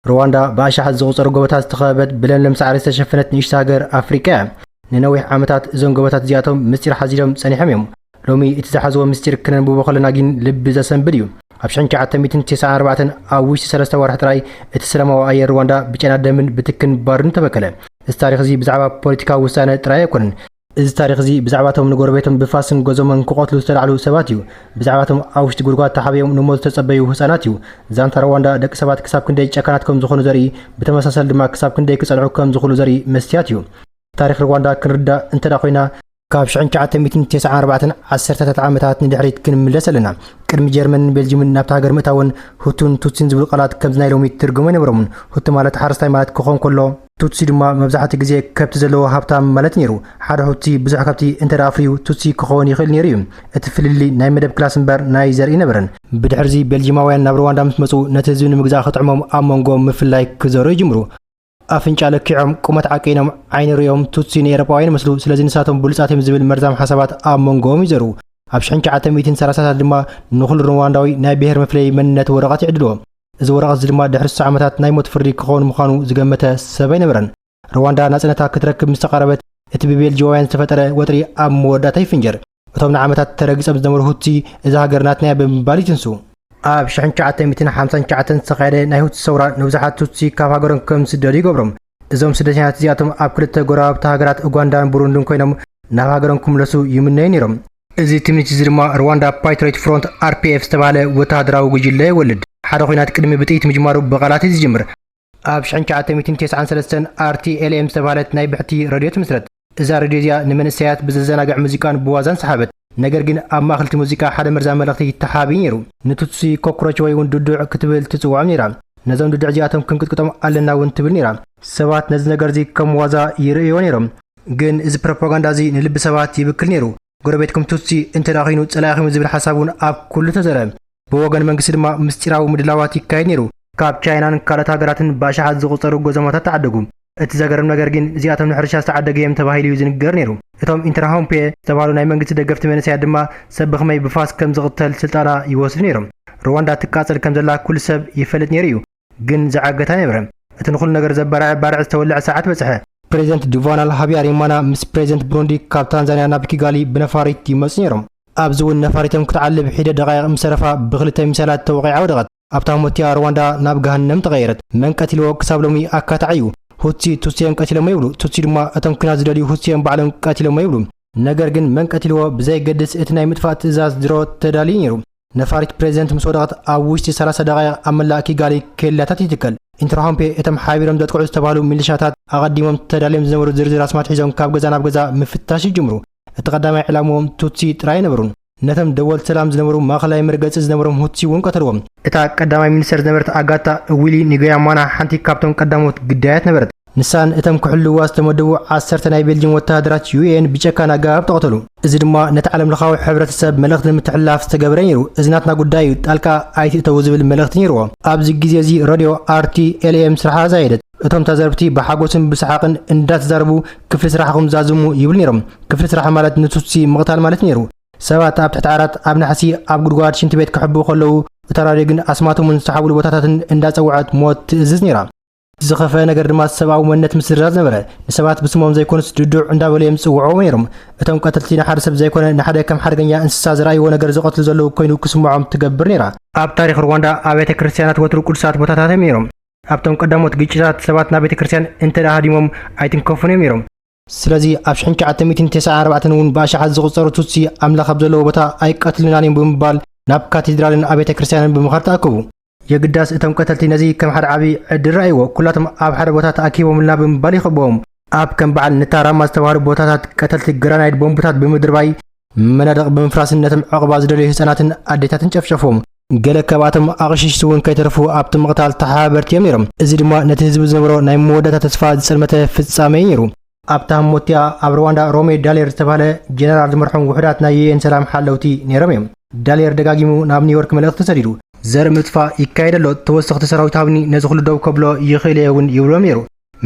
رواندا باشحت زغصر قوبتات تخابت بلن لمسعر استشفنت نيش ساقر أفريقيا ننوي عامتات زون قوبتات زياتهم مستير حزيلهم سنحميهم لومي اتزحزوا مستير كنن بوبخلناقين لبزا سنبديو أبشان كعتا 294 أويش سلسة وارحت راي اتسلموا أي رواندا بجانا دمن بتكن بارن تبكلا التاريخ زي بزعبا بوليتيكا وسانة راي كونن إذا تاريخ زي بزعباتهم نقربيتهم بفاسن جوزمن كقتلوا استدعوا سباتيو بزعباتهم أوش تقولقات تحبيهم نموذج تسبيو حسناتيو زانت رواندا دك سبات كسب كندي شكاناتكم زخون زري بتمساسل دما كسب كندي كسلعوكم زخون زري مستياتيو تاريخ رواندا كنردا انت داقينا كابشعن كعتا 294 10 عامات ندحريت كنملس لنا قدم جيرمن بلجيم نابت هاجر متاون هوتون توتسين زبل قالات كم زناي لومي ترجمه نبرمون هوت مالت حرستاي مالت كخون كله توتسي دما مبزحت غزي كبت زلو هابتام مالت نيرو حدا هوتي بزح كبتي انت دافريو توتسي كخون يخل نيريوم اتفللي ناي مدب كلاسنبر ناي زري نبرن بدحرزي بلجيماوያን ናብ رواندا متمصو نتزون مغزا خطعمم امونغو مفلاي كزورو يجمرو أفنجال كيعم قمت عقينهم عين ريوم توتسين يرباين مسلو سلازين ساتهم بولساتهم زبل مرزام حسابات آمونغوم يزرو أبشان كعتا 230 دما نخل روانداوي ناي بيهر مفلي منت ورقات يعدلوهم إذا ورقات زلما دحر الساعمتات ناي متفري كخون مخانو زقمتا سبين برن رواندا ناسنتا كتركب مستقربت اتبيبيل جوان تفتر وطري أم موداتي فنجر وطمنا عامتات ترقص أبزنمر هوتسي إذا هاقرناتنا بمبالي جنسو أبشان كعتا 250 كعتا سقيري نايهوت السورة نوزحات توتسي كافاقرن كم سدري قبرم إذا سدتيات زياتهم أبكرت غراب تهاجرات أوغندا بوروندي كوينم نافاقرن كملسو يمنين يرم إذا تمنيت زرما رواندا بايتريت فرونت RPF استبعله وتهدراو وجيله ولد حدا خوينات قدمي بتيت مجمارو بغالات يجمر أبشان كعتا 293 RTLM استبعلت ناي بحتي راديوت مسرت إذا راديوزيا نمنسيات بززناقع موزيكان بوازان سحابت ነገር ግን ኣብ ማእኸልቲ ሙዚቃ ሓደ መርዛ መልእኽቲ ተሓቢን ነይሩ ንቱትሲ ኮክሮች ወይ እውን ዱዱዕ ክትብል ትጽዋዕ ነይራ ነዞም ዱዱዕ እዚኣቶም ክንቅጥቅጦም ኣለና እውን ትብል ነይራ ሰባት ነዚ ነገር እዚ ከም ዋዛ ይርእዮ ነይሮም ግን እዚ ፕሮፓጋንዳ እዚ ንልቢ ሰባት ይብክል ነይሩ ጎረቤትኩም ቱትሲ እንተዳኺኑ ጸላኢኹም ዝብል ሓሳብ እውን ኣብ ኩሉ ተዘረ ብወገን መንግስቲ ድማ ምስጢራዊ ምድላዋት ይካየድ ነይሩ ካብ ቻይናን ካልኦት ሃገራትን ባሻሓት ዝቑፀሩ ጎዘማታት ተዓደጉ እቲ ዘገርም ነገር ግን እዚኣቶም ንሕርሻ ዝተዓደገ እዮም ተባሂሉ እዩ ዝንገር ነይሩ እቶም ኢንተርሃምፔ ዝተባሃሉ ናይ መንግስቲ ደገፍቲ መንእሰያት ድማ ሰብ ብኸመይ ብፋስ ከም ዝቕተል ስልጣና ይወስዱ ነይሮም ሩዋንዳ ትቃፀል ከም ዘላ ኩሉ ሰብ ይፈልጥ ነይሩ እዩ ግን ዝዓገታ ነይረ እቲ ንኹሉ ነገር ዘባርዕ ባርዕ ዝተወልዐ ሰዓት በፅሐ ፕሬዚደንት ዱቫናል ሃቢያሪማና ምስ ፕሬዚደንት ብሩንዲ ካብ ታንዛንያ ናብ ኪጋሊ ብነፋሪት ይመፁ ነይሮም ኣብዚ እውን ነፋሪቶም ክትዓልብ ሒደ ደቃይቕ ምሰረፋ ብክልተ ምሳላት ተወቂዓ ወደቐት ኣብታ ሞትያ ሩዋንዳ ናብ ገሃነም ተቐየረት መን ቀቲልዎ ክሳብ ሎሚ ኣካታዕ እዩ ሁትሲ ቱትሲን ቀቲሎም ይብሉ ቱትሲ ድማ እቶም ኩናት ዝደልዩ ሁትሲን ባዕሎም ቀቲሎም ይብሉ ነገር ግን መን ቀቲልዎ ብዘይገድስ እቲ ናይ ምጥፋእ ትእዛዝ ድሮ ተዳልዩ ነይሩ ነፋሪት ፕሬዚደንት ምስ ወደቐት ኣብ ውሽጢ 30 ደቂቃ ኣብ መላእ ኪጋሊ ኬላታት ይትከል ኢንተርሃምፔ እቶም ሓቢሮም ዘጥቅዑ ዝተባሃሉ ሚሊሻታት ኣቐዲሞም ተዳልዮም ዝነበሩ ዝርዝር ኣስማት ሒዞም ካብ ገዛ ናብ ገዛ ምፍታሽ ይጅምሩ እቲ ቀዳማይ ዕላምዎም ቱትሲ ጥራይ ነበሩን ነቶም ደወልቲ ሰላም ዝነበሩ ማእኸላይ መርገፂ ዝነበሮም ሁትሲ እውን ቀተልዎም እታ ቀዳማይ ሚኒስተር ዝነበረት ኣጋታ ዊሊ ኒጎያማና ሓንቲ ካብቶም ቀዳሞት ግዳያት ነበረት ንሳን እቶም ክሕልዋ ዝተመደቡ 10 ናይ ቤልጅየም ወተሃደራት UN ብጨካን ኣገባብ ተቐተሉ እዚ ድማ ነቲ ዓለም ለኻዊ ሕብረተሰብ መልእኽቲ ንምትሕልላፍ ዝተገበረ ነይሩ እዚ ናትና ጉዳይ ጣልቃ ኣይትእተው ዝብል መልእኽቲ ነይርዎ ኣብዚ ግዜ እዚ ራድዮ RTLM ስርሓ ዘየደት እቶም ተዘርብቲ ብሓጎስን ብሰሓቅን እንዳተዛረቡ ክፍሊ ስራሕኩም ዛዝሙ ይብል ነይሮም ክፍሊ ስራሕ ማለት ንቱትሲ ምቕታል ማለት ነይሩ ሰባት ኣብ ትሕቲ ዓራት ኣብ ናሕሲ ኣብ ጉድጓድ ሽንቲ ቤት ክሕብኡ ከለዉ እታ ራድዮ ግን ኣስማቶምን ዝሰሓብሉ ቦታታትን እንዳፀውዐት ሞት ትእዝዝ ነይራ ዝኸፈ ነገር ድማ ሰብኣዊ መንነት ምስድራዝ ነበረ ንሰባት ብስሞም ዘይኮኑስ ድዱዕ እንዳበለዮም ዝፅውዑ ነይሮም እቶም ቀተልቲ ንሓደ ሰብ ዘይኮነ ንሓደ ከም ሓደገኛ እንስሳ ዝረኣይዎ ነገር ዝቐትሉ ዘለዉ ኮይኑ ክስምዖም ትገብር ነይራ ኣብ ታሪክ ሩዋንዳ ኣብያተ ክርስቲያናት ወትሩ ቅዱሳት ቦታታት እዮም ነይሮም ኣብቶም ቀዳሞት ግጭታት ሰባት ናብ ቤተ ክርስቲያን እንተዳሃዲሞም ኣይትንከፉን እዮም ነይሮም ስለዚ ኣብ 1994 እውን ብኣሽሓት ዝቑፀሩ ቱትሲ ኣምላኽ ኣብ ዘለዎ ቦታ ኣይቀትልናን እዮም ብምባል ናብ ካቴድራልን ኣብያተ ክርስቲያንን ብምኻድ ተኣከቡ የግዳስ እቶም ቀተልቲ ነዚ ከም ሓደ ዓብዪ ዕድል ረኣይዎ ኩላቶም ኣብ ሓደ ቦታ ተኣኪቦምልና ብምባል ይኸብዎም ኣብ ከም በዓል ንታራማ ዝተባሃሉ ቦታታት ቀተልቲ ግራናይድ ቦምብታት ብምድርባይ መናድቕ ብምፍራስን ነቶም ዕቕባ ዝደልዩ ህፃናትን ኣዴታትን ጨፍጨፎም ገለ ከባቶም ኣቕሽሽቲ እውን ከይተረፉ ኣብቲ ምቕታል ተሓባበርቲ እዮም ነይሮም እዚ ድማ ነቲ ህዝቢ ዝነበሮ ናይ መወዳእታ ተስፋ ዝፀልመተ ፍጻመ ነይሩ ኣብታ ሞትያ ኣብ ሩዋንዳ ሮሜ ዳሌር ዝተባሃለ ጀነራል ዝመርሖም ውሕዳት ናይ UN ሰላም ሓለውቲ ነይሮም እዮም ዳሌር ደጋጊሙ ናብ ኒውዮርክ መልእኽቲ ተሰዲዱ ዘር ምጥፋእ ይካየድ ኣሎ ተወሰኽቲ ሰራዊት ሃብኒ ነዚ ኩሉ ደው ከብሎ ይኽእል እየ እውን ይብሎም ነይሩ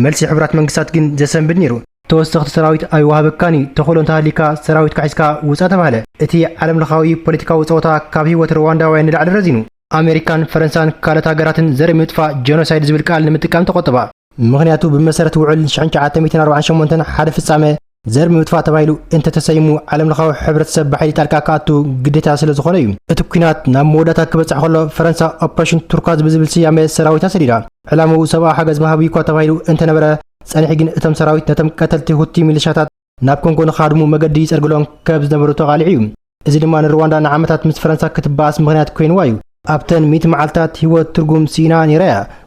መልሲ ሕቡራት መንግስታት ግን ዘሰንብድ ነይሩ ተወሰኽቲ ሰራዊት ኣይወሃበካኒ ተኽእሎ እንተሃሊካ ሰራዊት ካሒዝካ ውፃ ተባሃለ እቲ ዓለም ለኻዊ ፖለቲካዊ ፀወታ ካብ ሂወት ሩዋንዳውያን ንላዕሊ ረዚኑ ኣሜሪካን ፈረንሳን ካልኦት ሃገራትን ዘርኢ ምጥፋእ ጄኖሳይድ ዝብል ቃል ንምጥቃም ተቆጠባ ምክንያቱ ብመሰረት ውዕል 1948 ሓደ ፍጻሜ ዘርኢ ምጥፋእ ተባሂሉ እንተተሰይሙ ዓለምለኻዊ ሕብረተሰብ ብሓይሊ ጣልቃ ካኣቱ ግዴታ ስለ ዝኾነ እዩ እቲ ኩናት ናብ መወዳእታ ክበጽሕ ከሎ ፈረንሳ ኦፕሬሽን ቱርኳዝ ብዝብል ስያሜ ሰራዊታ ሰዲዳ ዕላምኡ ሰብኣዊ ሓገዝ መሃቢ እኳ ተባሂሉ እንተነበረ ጸኒሑ ግን እቶም ሰራዊት ነቶም ቀተልቲ ሁቲ ሚሊሻታት ናብ ኮንጎ ንኻድሙ መገዲ ይጸርግሎም ከብ ዝነበሩ ተቓሊዑ እዩ እዚ ድማ ንሩዋንዳ ንዓመታት ምስ ፈረንሳ ክትበኣስ ምኽንያት ኮይንዋ እዩ ኣብተን 100 መዓልትታት ህይወት ትርጉም ሲና ነይራ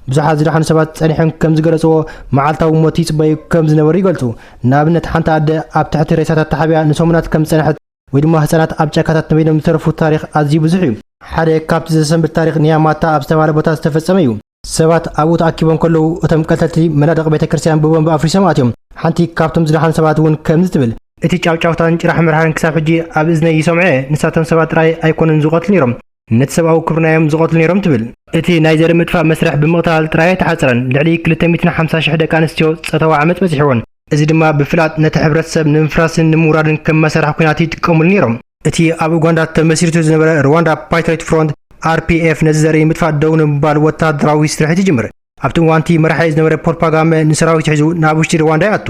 ብዙሓት ዝደሓኑ ሰባት ጸኒሖም ከም ዝገለጽዎ መዓልታዊ ሞት ይጽበዩ ከም ዝነበሩ ይገልጹ ንኣብነት ሓንቲ ኣደ ኣብ ትሕቲ ሬሳታት ተሓብያ ንሰሙናት ከም ጸንሐት ወይ ድማ ህጻናት ኣብ ጫካታት ተመይኖም ዝተረፉ ታሪኽ ኣዝዩ ብዙሕ እዩ ሓደ ካብቲ ዘሰንብት ታሪኽ ኒያማታ ኣብ ዝተባሃለ ቦታ ዝተፈጸመ እዩ ሰባት ኣብኡ ተኣኪቦም ከለዉ እቶም ቀተልቲ መናድቕ ቤተ ክርስቲያን ብቦምቢ ኣፍሪሶም ኣትዮም ሓንቲ ካብቶም ዝደሓኑ ሰባት እውን ከምዚ ትብል እቲ ጫውጫውታን ጭራሕ ምርሃርን ክሳብ ሕጂ ኣብ እዝነይ ይሰምዐ ንሳቶም ሰባት ጥራይ ኣይኮኑን ዝቐትሉ ነይሮም ነቲ ሰብኣዊ ክብርናዮም ዝቐትሉ ነይሮም ትብል እቲ ናይ ዘርኢ ምጥፋእ መስርሕ ብምቕታል ጥራይ ተሓፅረን ልዕሊ 250,000 ደቂ ኣንስትዮ ፀተዋ ዓመት በፂሕዎን እዚ ድማ ብፍላጥ ነቲ ሕብረተሰብ ንምፍራስን ንምውራድን ከም መሳርሒ ኩናት ይጥቀሙሉ ነይሮም እቲ ኣብ ኡጋንዳ ተመስሪቱ ዝነበረ ሩዋንዳ ፓትሪዮት ፍሮንት RPF ነዚ ዘርኢ ምጥፋእ ደው ንምባል ወታደራዊ ስርሒት ይጅምር ኣብቲ እዋንቲ መራሒ ዝነበረ ፖል ካጋሜ ንሰራዊት ሒዙ ናብ ውሽጢ ሩዋንዳ ይኣቱ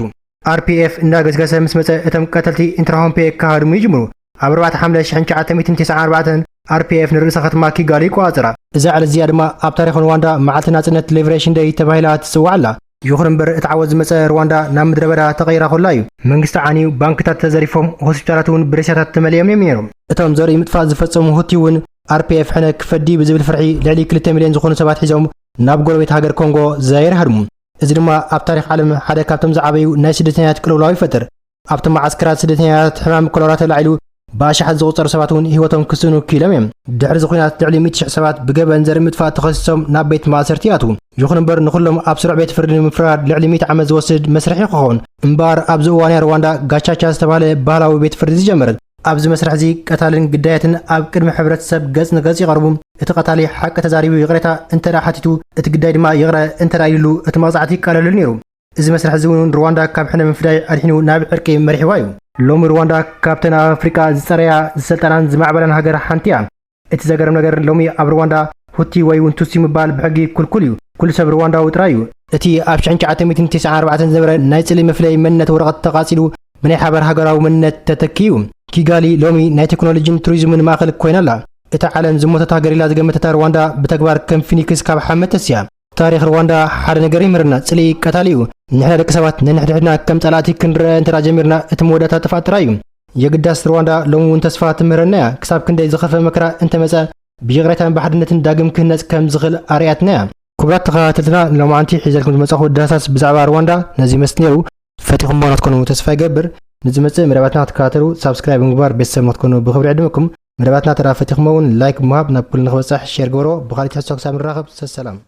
RPF እንዳገስገሰ ምስ መፀ እቶም ቀተልቲ ኢንትራሆምፔ ካሃድሙ ይጅምሩ ኣብ 4 ሐምለ 1994 RPF ንርእሰ ከተማ ኪጋሊ ይቆጻጸራ እዛ ዕለት እዚኣ ድማ ኣብ ታሪኽ ሩዋንዳ መዓልቲ ናጽነት ሊበሬሽን ዴይ ተባሂላ ትጽዋዕ ኣላ ይኹን እምበር እቲ ዓወት ዝመፀ ሩዋንዳ ናብ ምድረ በዳ ተቐይራ ኮላ እዩ መንግስቲ ዓንዩ ባንክታት ተዘሪፎም ሆስፒታላት እውን ብሬሳታት ተመሊኦም ነይሮም እቶም ዘርኢ ምጥፋእ ዝፈጸሙ ሁቲ እውን RPF ሕነ ክፈዲ ብዝብል ፍርሒ ልዕሊ 2 ሚልዮን ዝኾኑ ሰባት ሒዞም ናብ ጎረቤት ሃገር ኮንጎ ዛይር ሃድሙ እዚ ድማ ኣብ ታሪኽ ዓለም ሓደ ካብቶም ዝዓበዩ ናይ ስደተኛታት ቅልውላው ይፈጥር ኣብቶም ማዓስከራት ስደተኛታት ሕማም ኮሎራ ተላዒሉ ባሻሓት ዝቑጸሩ ሰባት እውን ህይወቶም ክስኑ ኪሎም እዮም ድሕሪ እዚ ኩናት ልዕሊ 100,000 ሰባት ብገበን ዘርኢ ምጥፋእ ተኸሲሶም ናብ ቤት ማእሰርቲ ይኣትዉ ይኹን እምበር ንኹሎም ኣብ ስሩዕ ቤት ፍርዲ ንምፍራድ ልዕሊ 100 ዓመት ዝወስድ መስርሒ ክኸውን እምበር ኣብዚ እዋን ሩዋንዳ ጋቻቻ ዝተባህለ ባህላዊ ቤት ፍርዲ ዝጀመረት ኣብዚ መስርሕ እዚ ቀታልን ግዳያትን ኣብ ቅድሚ ሕብረተሰብ ገጽ ንገጽ ይቐርቡ እቲ ቀታሊ ሓቂ ተዛሪቡ ይቕሬታ እንተዳ ሓቲቱ እቲ ግዳይ ድማ ይቕረ እንተዳ ኢሉ እቲ መቕጻዕቲ ይቃለሉ ነይሩ እዚ መስርሕ እዚ እውን ሩዋንዳ ካብ ሕነ ምፍዳይ ኣድሒኑ ናብ ዕርቂ መሪሕዋ እዩ ሎሚ ሩዋንዳ ካብተን ኣብ ኣፍሪካ ዝጸረያ ዝሰልጠናን ዝማዕበላን ሃገር ሓንቲ እያ እቲ ዘገርም ነገር ሎሚ ኣብ ሩዋንዳ ሁቲ ወይ እውን ቱሲ ምባል ብሕጊ ኩልኩል እዩ ኩሉ ሰብ ሩዋንዳዊ ጥራይ እዩ እቲ ኣብ 1994 ዝነበረ ናይ ጽልይ መፍለይ መንነት ወረቐት ተቓጺሉ ብናይ ሓበር ሃገራዊ መንነት ተተኪዩ ኪጋሊ ሎሚ ናይ ቴክኖሎጂን ቱሪዝምን ማእኸል ኮይና ኣላ እቲ ዓለም ዝሞተት ሃገር ኢላ ዝገመተታ ሩዋንዳ ብተግባር ከም ፊኒክስ ካብ ሓመድ ተስያ ታሪኽ ሩዋንዳ ሓደ ነገር ይምርና ጽልይ ቀታሊ እዩ ንሕና ደቂ ሰባት ነንሕድሕድና ከም ጸላእቲ ክንረአ እንተዳ ጀሚርና እቲ መወዳእታ ጥፋእ ጥራይ እዩ የግዳስ ሩዋንዳ ሎሚ እውን ተስፋ ትምህረና እያ ክሳብ ክንደይ ዝኸፈ መከራ እንተመፀ ብይቕሬታን ብሓድነትን ዳግም ክህነፅ ከም ዝኽእል ኣርያትና እያ ክቡራት ተኸታተልትና ሎማዓንቲ ሒዘልኩም ዝመጻኹ ዳሳስ ብዛዕባ ሩዋንዳ ነዚ መስት ነይሩ ፈቲኹም ክትኮኑ ተስፋ ይገብር ንዝመጽእ መደባትና ትከታተሉ ሳብስክራይብ ምግባር ቤተሰብ ክትኮኑ ብኽብሪ ዕድመኩም መደባትና ተራ ፈቲኹም እውን ላይክ ብምሃብ ናብ ኩሉ ንኽበጽሕ ሼር ግበሮ ብኻሊእ ሓሳብ ክሳብ ንራኸብ ሰላም